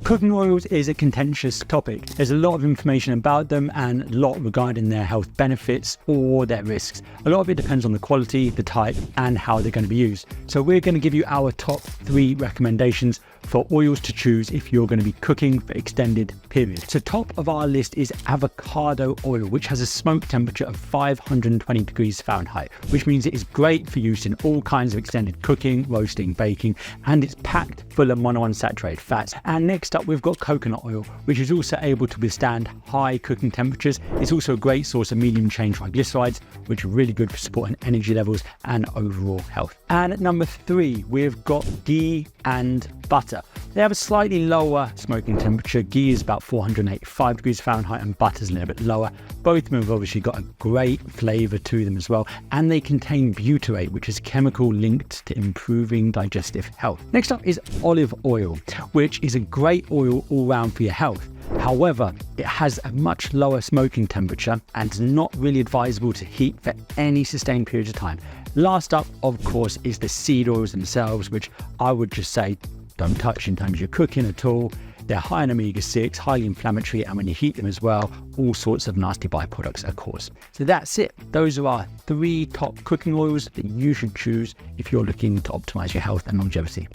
Cooking oils is a contentious topic. There's a lot of information about them and a lot regarding their health benefits or their risks. A lot of it depends on the quality, the type, and how they're going to be used. So we're going to give you our top 3 recommendations for oils to choose if you're going to be cooking for extended periods. So top of our list is avocado oil, which has a smoke temperature of 520 degrees Fahrenheit, which means it is great for use in all kinds of extended cooking, roasting, baking, and it's packed full of monounsaturated fats. And next up, we've got coconut oil, which is also able to withstand high cooking temperatures. It's also a great source of medium chain triglycerides, which are really good for supporting energy levels and overall health. And at number 3, we've got ghee and butter. They have a slightly lower smoking temperature. Ghee is about 485 degrees Fahrenheit and butter is a little bit lower. Both of them have obviously got a great flavour to them as well, and they contain butyrate, which is a chemical linked to improving digestive health. Next up is olive oil, which is a great oil all round for your health. However, it has a much lower smoking temperature and is not really advisable to heat for any sustained periods of time. Last up, of course, is the seed oils themselves, which I would just say don't touch in terms of your cooking at all. They're high in omega-6, highly inflammatory, and when you heat them as well, all sorts of nasty byproducts are caused. So that's it. Those are our 3 top cooking oils that you should choose if you're looking to optimize your health and longevity.